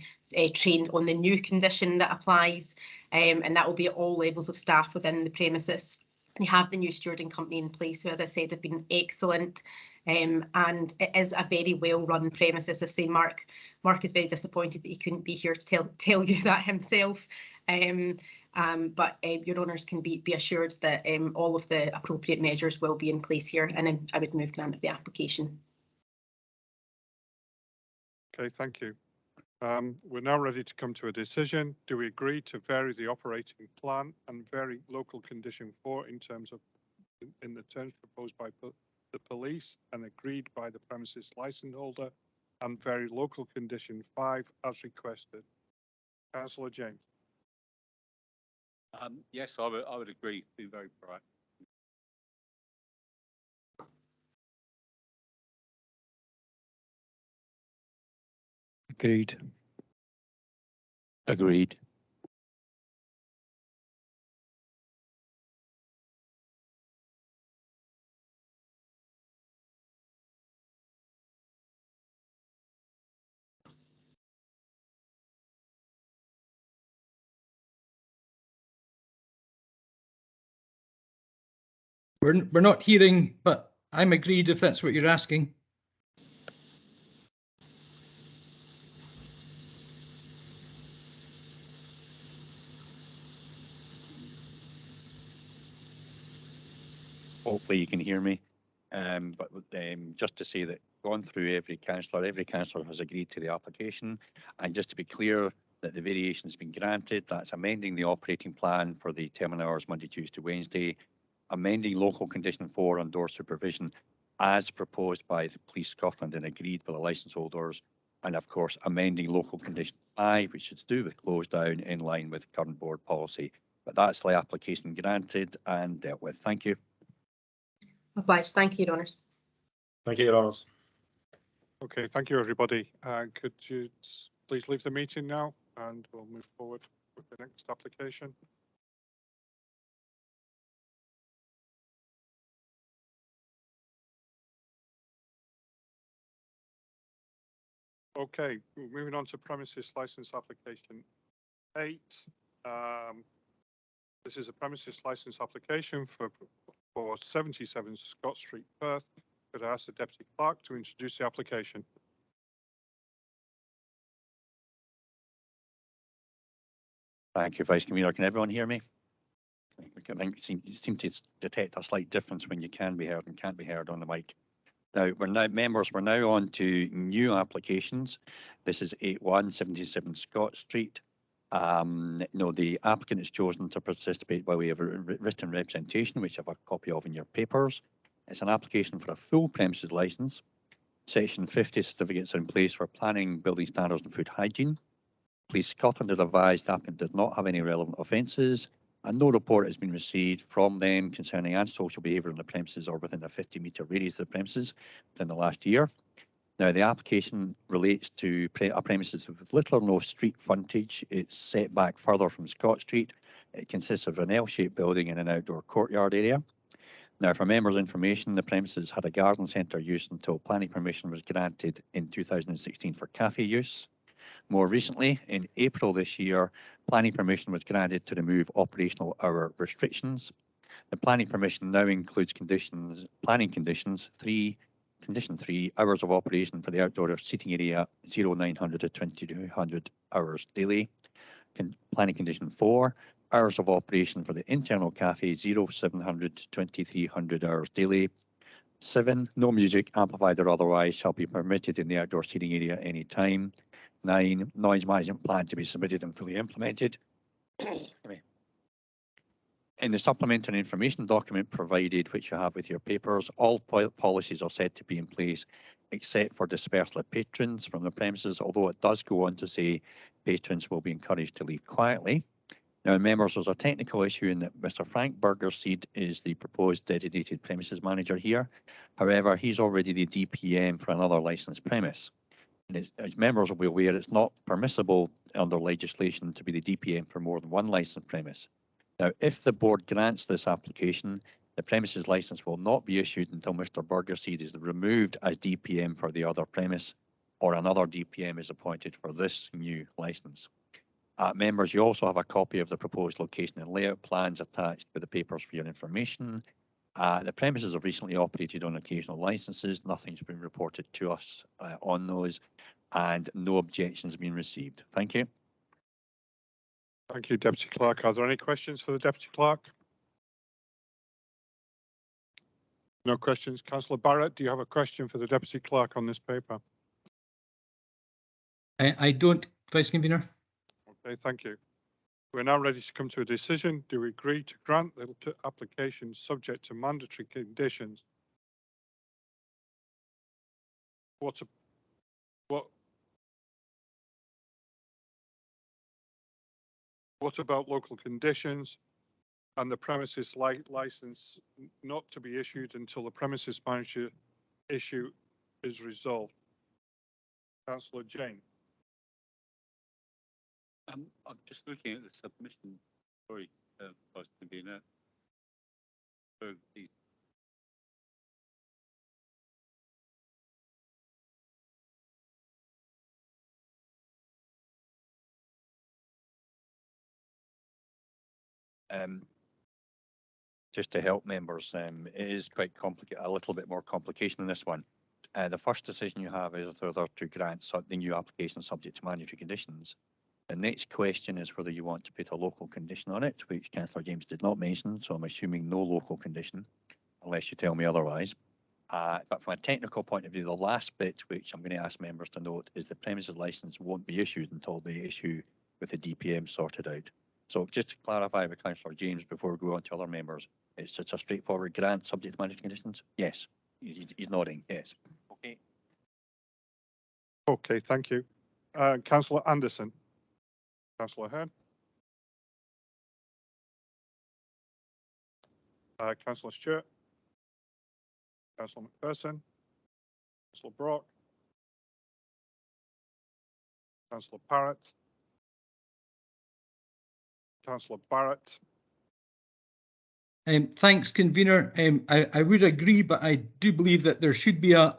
trained on the new condition that applies, and that will be at all levels of staff within the premises. They have the new stewarding company in place, who, as I said, have been excellent. And it is a very well-run premises. I say Mark is very disappointed that he couldn't be here to tell you that himself. But your owners can be assured that all of the appropriate measures will be in place here, and I would move grant of the application. Okay, thank you. We're now ready to come to a decision. Do we agree to vary the operating plan and vary local condition 4 in terms of in the terms proposed by the police and agreed by the premises licence holder, and vary local condition 5 as requested? Councillor James. Yes, I would agree. Be very proactive. Agreed. Agreed. We're not hearing, but I'm agreed if that's what you're asking. Hopefully you can hear me. But just to say that gone through every councillor has agreed to the application. And just to be clear that the variation has been granted, that's amending the operating plan for the terminal hours Monday, Tuesday, Wednesday, amending local condition 4 on door supervision as proposed by the Police Scotland and agreed by the licence holders, and of course amending local condition 5, which is to do with close down in line with current board policy. But that's the application granted and dealt with. Thank you. Obliged. Thank you, your honours. Thank you, your honours. Okay, thank you, everybody. Could you please leave the meeting now, and we'll move forward with the next application. Okay, moving on to premises licence application 8. This is a premises licence application for 77 Scott Street, Perth. Could I ask the Deputy Clerk to introduce the application? Thank you, Vice Convener. Can everyone hear me? I think seem to detect a slight difference when you can be heard and can't be heard on the mic. Now, we're now on to new applications. This is 8177 Scott Street. The applicant has chosen to participate by way of a written representation, which I have a copy of in your papers. It's an application for a full premises licence. Section 50 certificates are in place for planning, building standards and food hygiene. Police Scotland has advised the applicant does not have any relevant offences, and no report has been received from them concerning antisocial behaviour on the premises or within a 50-metre radius of the premises within the last year. Now, the application relates to a premises with little or no street frontage. It's set back further from Scott Street. It consists of an L-shaped building and an outdoor courtyard area. Now, for members' information, the premises had a garden centre use until planning permission was granted in 2016 for cafe use. More recently, in April this year, planning permission was granted to remove operational hour restrictions. The planning permission now includes planning conditions 3, condition 3, hours of operation for the outdoor seating area 0900 to 2200 hours daily. Planning condition 4, hours of operation for the internal cafe 0700 to 2300 hours daily. 7. No music, amplified or otherwise, shall be permitted in the outdoor seating area at any time. 9. Noise management plan to be submitted and fully implemented. In the supplementary information document provided, which you have with your papers, all policies are said to be in place except for dispersal of patrons from the premises, although it does go on to say patrons will be encouraged to leave quietly. Now, members, there's a technical issue in that Mr. Frank Burgerseed is the proposed designated premises manager here. However, he's already the DPM for another licensed premise. And as members will be aware, it's not permissible under legislation to be the DPM for more than one licensed premise. Now, if the board grants this application, the premises license will not be issued until Mr. Burgerseed is removed as DPM for the other premise, or another DPM is appointed for this new license. Members, you also have a copy of the proposed location and layout plans attached with the papers for your information. The premises have recently operated on occasional licenses. Nothing's been reported to us on those, and no objections been received. Thank you. Thank you, Deputy Clerk. Are there any questions for the Deputy Clerk? No questions. Councillor Barrett, do you have a question for the Deputy Clerk on this paper? I don't, Vice Convener. Okay, thank you. We're now ready to come to a decision. Do we agree to grant the application subject to mandatory conditions? What about local conditions and the premises license not to be issued until the premises manager issue is resolved? Councillor Jane. I'm just looking at the submission. Sorry, Vice Convener. So the just to help members, it is quite complicated, a little bit more complication in this one. The first decision you have is whether to grant the new application subject to mandatory conditions. The next question is whether you want to put a local condition on it, which Councillor James did not mention, so I'm assuming no local condition, unless you tell me otherwise. But from a technical point of view, the last bit, which I'm going to ask members to note, is the premises license won't be issued until the issue with the DPM sorted out. So just to clarify with Councillor James before we go on to other members, it's just a straightforward grant subject to mandatory conditions? Yes. He's nodding, yes. Okay. Okay, thank you. Councillor Anderson. Councillor Hearn. Councillor Stewart. Councillor McPherson. Councillor Brock. Councillor Parrott. Councillor Barrett. Thanks, Convener. I would agree, but I do believe that there should be a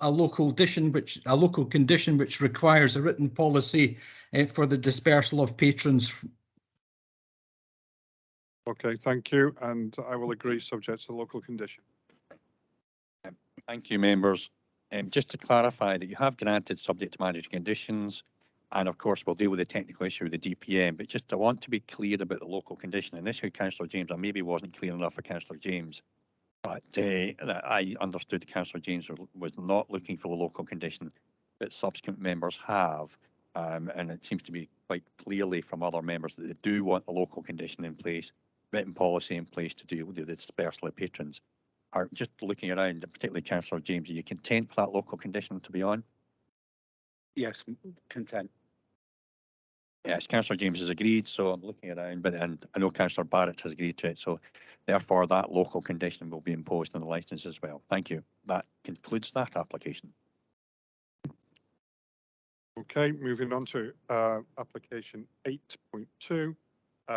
local condition which requires a written policy for the dispersal of patrons. Okay, thank you, and I will agree subject to local condition. Thank you, members. Just to clarify that you have granted subject to mandatory conditions, and of course we'll deal with the technical issue with the DPM, but just I want to be clear about the local condition. And this with Councillor James, I maybe wasn't clear enough for Councillor James, but I understood Councillor James was not looking for the local condition, but subsequent members have. And it seems to be quite clearly from other members that they do want a local condition in place, written policy in place to deal with the dispersal of patrons. Are just looking around, particularly Councillor James, are you content for that local condition to be on? yes, content. Yes, Councillor James has agreed, so I'm looking around, and I know Councillor Barrett has agreed to it, so therefore that local condition will be imposed on the licence as well. Thank you. That concludes that application. Okay, moving on to application 8.2.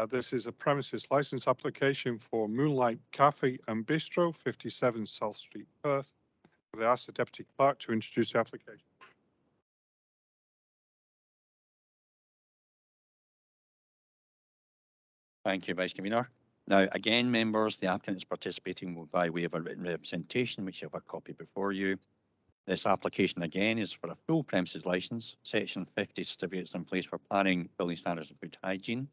This is a premises license application for Moonlight Cafe and Bistro, 57 South Street, Perth. They ask the Deputy Clerk to introduce the application. Thank you, Vice Convener. Now, again, members, the applicant is participating by way of a written representation, which you have a copy before you. This application, again, is for a full premises licence, Section 50 certificates in place for planning, building standards and food hygiene.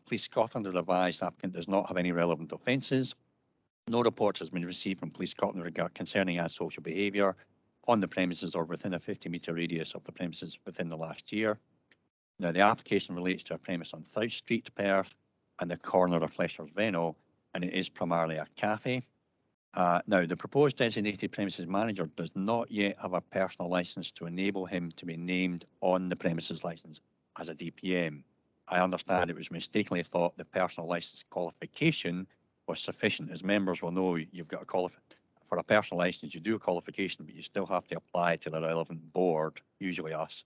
Police Scotland have advised the applicant does not have any relevant offences. No report has been received from Police Scotland concerning antisocial behaviour on the premises or within a 50-metre radius of the premises within the last year. Now, the application relates to a premise on South Street, Perth, and the corner of Flesher's Venno, and it is primarily a cafe. Now, the proposed designated premises manager does not yet have a personal licence to enable him to be named on the premises licence as a DPM. I understand it was mistakenly thought the personal licence qualification was sufficient. As members will know, you've got a for a personal licence, you do a qualification, but you still have to apply to the relevant board, usually us,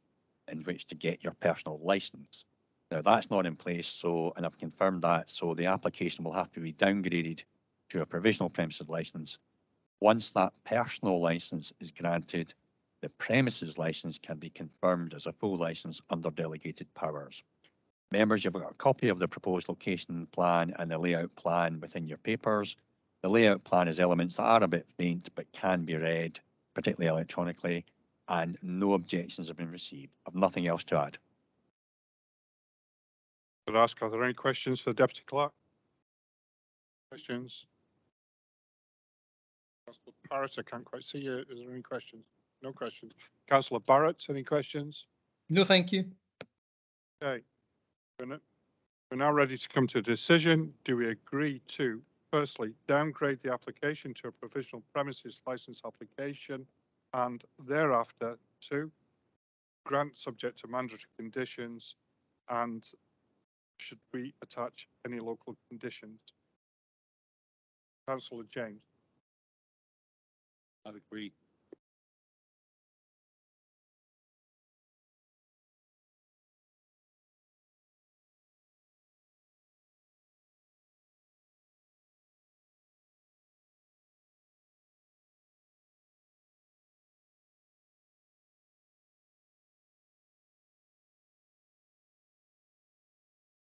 in which to get your personal licence. Now, that's not in place, so, and I've confirmed that, so the application will have to be downgraded to a provisional premises licence. Once that personal licence is granted, the premises licence can be confirmed as a full licence under delegated powers. Members, you've got a copy of the proposed location plan and the layout plan within your papers. The layout plan is elements that are a bit faint but can be read, particularly electronically, and no objections have been received. I've nothing else to add. Could I ask, are there any questions for the Deputy Clerk? Questions? Councillor Parrott, I can't quite see you. Is there any questions? No questions. Councillor Barrett, any questions? No, thank you. Okay. We're now ready to come to a decision. Do we agree to, firstly, downgrade the application to a provisional premises licence application, and thereafter to grant subject to mandatory conditions, and should we attach any local conditions? Councillor James. I agree.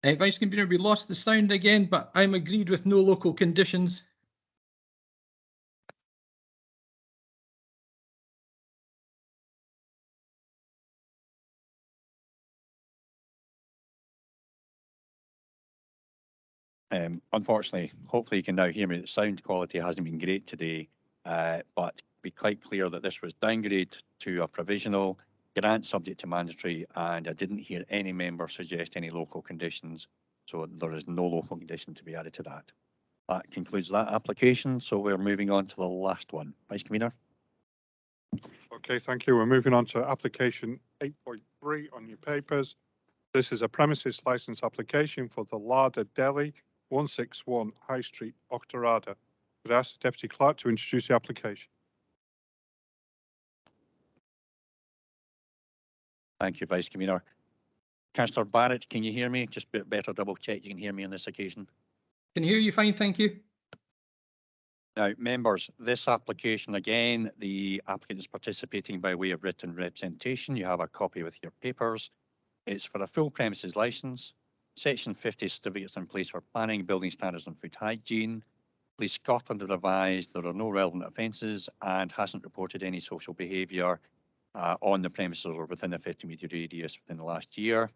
Vice Convener, we lost the sound again, but I'm agreed with no local conditions. Unfortunately, hopefully you can now hear me. The sound quality hasn't been great today, but be quite clear that this was downgraded to a provisional, grant subject to mandatory, and I didn't hear any member suggest any local conditions, so there is no local condition to be added to that. That concludes that application, so we're moving on to the last one. Vice Convener. Okay, thank you. We're moving on to application 8.3 on your papers. This is a premises licence application for the Larder Deli, 161 High Street, Octorada. Could I ask the Deputy Clerk to introduce the application? Thank you, Vice Convener. Councillor Barrett, can you hear me? Just a bit better double check you can hear me on this occasion. Can hear you fine, thank you. Now, members, this application, again, the applicant is participating by way of written representation. You have a copy with your papers. It's for a full premises licence. Section 50 certificates in place for planning, building standards and food hygiene. Police Scotland have advised there are no relevant offences and hasn't reported any social behaviour on the premises or within a 50-metre radius within the last year.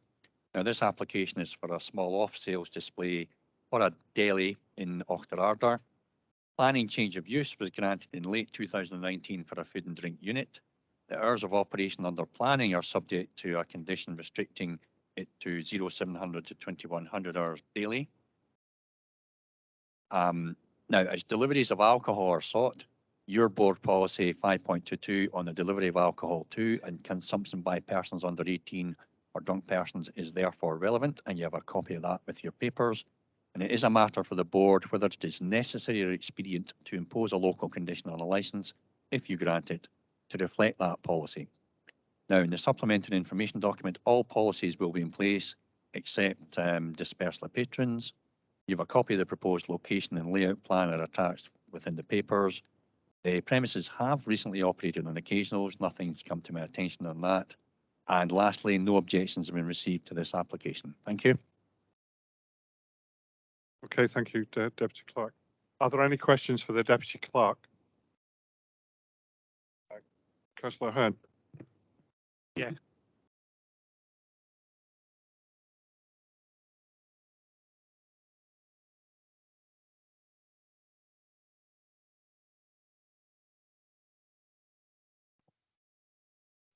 Now, this application is for a small off-sales display for a deli in Octorada. Planning change of use was granted in late 2019 for a food and drink unit. The hours of operation under planning are subject to a condition restricting it to 0700 to 2100 hours daily. Now, as deliveries of alcohol are sought, your board policy 5.22 on the delivery of alcohol to and consumption by persons under 18 or drunk persons is therefore relevant, and you have a copy of that with your papers. And it is a matter for the board whether it is necessary or expedient to impose a local condition on a licence, if you grant it, to reflect that policy. Now, in the supplementary information document, all policies will be in place except dispersal of patrons. You have a copy of the proposed location and layout plan are attached within the papers. The premises have recently operated on occasionals. Nothing's come to my attention on that. And lastly, no objections have been received to this application. Thank you. Okay, thank you, Deputy Clerk. Are there any questions for the Deputy Clerk? Councillor Hearn. Yeah.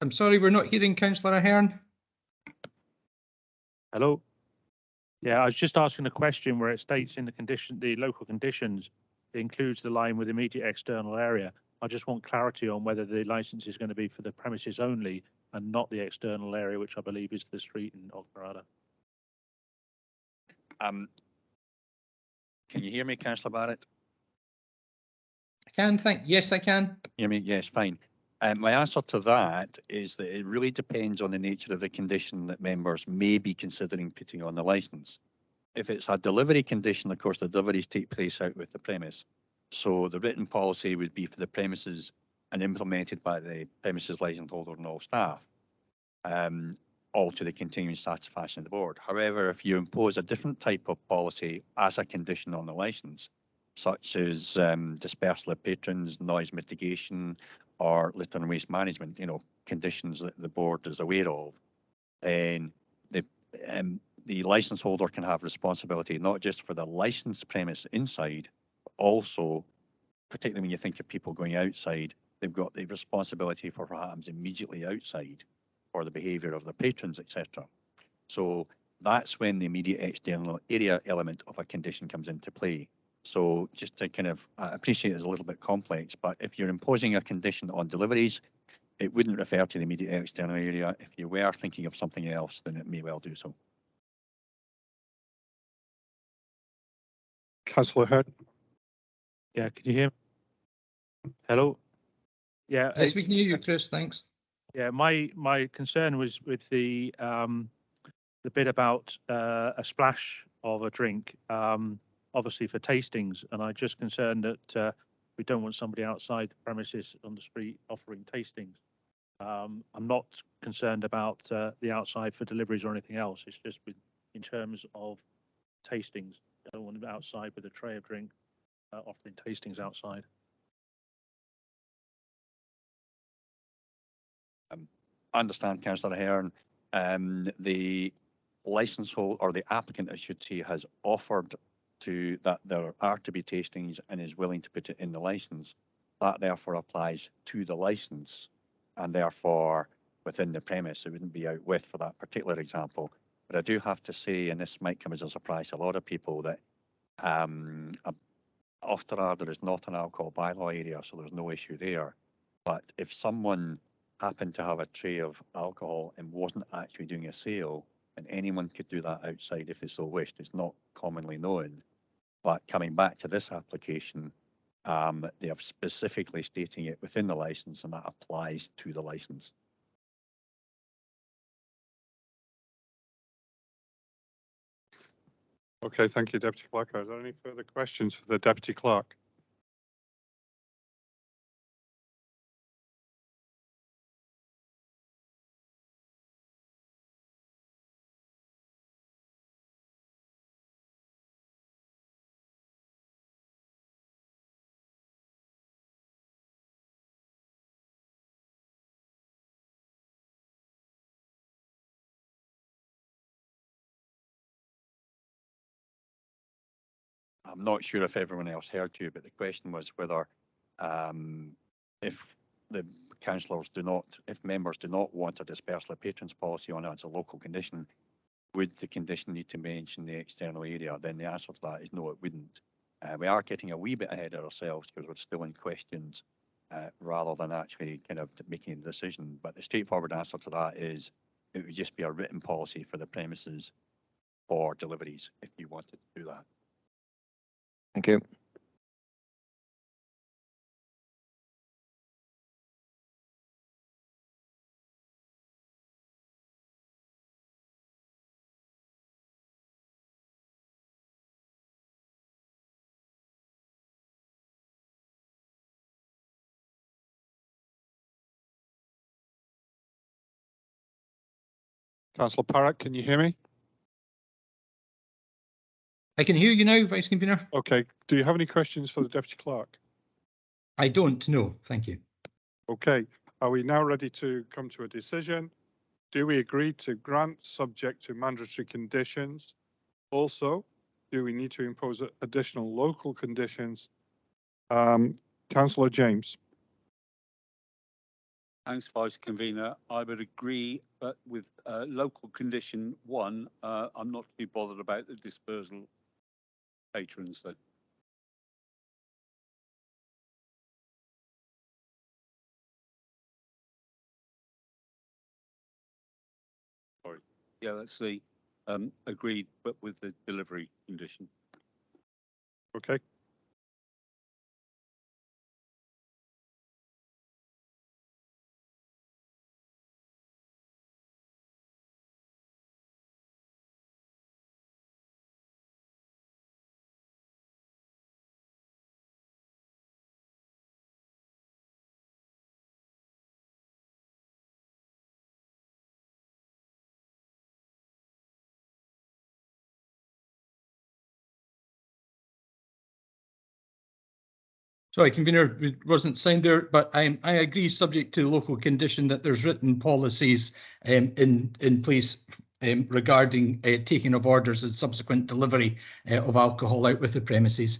I'm sorry, we're not hearing Councillor Ahern. Hello? Yeah, I was just asking a question where it states in the condition, the local conditions, it includes the line with immediate external area. I just want clarity on whether the license is going to be for the premises only and not the external area, which I believe is the street in Ogbarada. Can you hear me, Councillor Barrett? I can, yes, I can. Hear me? Yes, fine. My answer to that is that it really depends on the nature of the condition that members may be considering putting on the licence. If it's a delivery condition, of course, the deliveries take place out with the premise. So the written policy would be for the premises and implemented by the premises licence holder and all staff, all to the continuing satisfaction of the board. However, if you impose a different type of policy as a condition on the licence, such as dispersal of patrons, noise mitigation, or litter and waste management, conditions that the board is aware of, then the licence holder can have responsibility not just for the licensed premise inside, but also, particularly when you think of people going outside, they've got the responsibility for what happens immediately outside for the behaviour of the patrons, etc. So that's when the immediate external area element of a condition comes into play. So just to kind of, I appreciate it's a little bit complex, but if you're imposing a condition on deliveries, it wouldn't refer to the immediate external area. If you were thinking of something else, then it may well do so. Councillor Head. Yeah, can you hear me? Hello? Yeah. Yes, we can hear you, Chris, thanks. Yeah, my concern was with the bit about a splash of a drink, obviously for tastings, and I'm just concerned that we don't want somebody outside the premises on the street offering tastings. I'm not concerned about the outside for deliveries or anything else. It's just in terms of tastings. I don't want them outside with a tray of drink offering tastings outside. I understand, Councillor Ahern. The licence holder, or the applicant, I should say, has offered to that there are to be tastings and is willing to put it in the licence. That therefore applies to the licence, and therefore within the premise. It wouldn't be out with for that particular example. But I do have to say, and this might come as a surprise to a lot of people, that Auchterarder is not an alcohol bylaw area, so there's no issue there. But if someone happened to have a tray of alcohol and wasn't actually doing a sale, and anyone could do that outside if they so wished, it's not commonly known. But coming back to this application, they are specifically stating it within the licence, and that applies to the licence. Okay, thank you, Deputy Clerk. Are there any further questions for the Deputy Clerk? I'm not sure if everyone else heard you, but the question was whether if the councillors do not, if members do not want a dispersal of patrons policy on it as a local condition, would the condition need to mention the external area? Then the answer to that is no, it wouldn't. We are getting a wee bit ahead of ourselves because we're still in questions rather than actually kind of making a decision. But the straightforward answer to that is it would just be a written policy for the premises for deliveries if you wanted to do that. Thank you. Councillor Parrott, can you hear me? I can hear you now, Vice Convener. Okay. Do you have any questions for the Deputy Clerk? I don't, no, thank you. Okay. Are we now ready to come to a decision? Do we agree to grant subject to mandatory conditions? Also, do we need to impose additional local conditions? Councillor James. Thanks, Vice Convener. I would agree, but with local condition 1, I'm not too bothered about the dispersal patrons then. Sorry. Yeah, let's see. Agreed, but with the delivery condition. Okay. Sorry, convener, it wasn't signed there, but I agree, subject to the local condition, that there's written policies in place regarding taking of orders and subsequent delivery of alcohol out with the premises.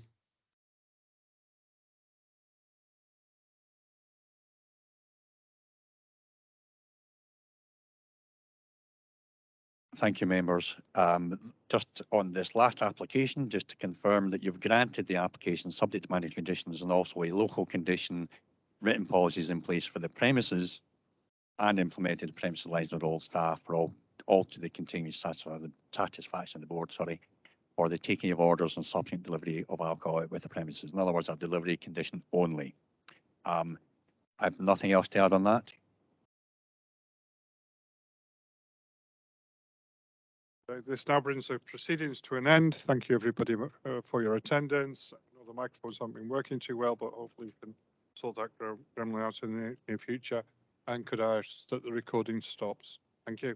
Thank you, members. Just on this last application, just to confirm that you've granted the application subject to managed conditions and also a local condition, written policies in place for the premises and implemented premises liaison with all staff for all to the continued satisfaction of the board, for the taking of orders and subsequent delivery of alcohol with the premises. In other words, a delivery condition only. I have nothing else to add on that. This now brings the proceedings to an end. Thank you, everybody, for your attendance. I know the microphones haven't been working too well, but hopefully we can sort that gremlin out in the near future. And could I ask that the recording stops? Thank you.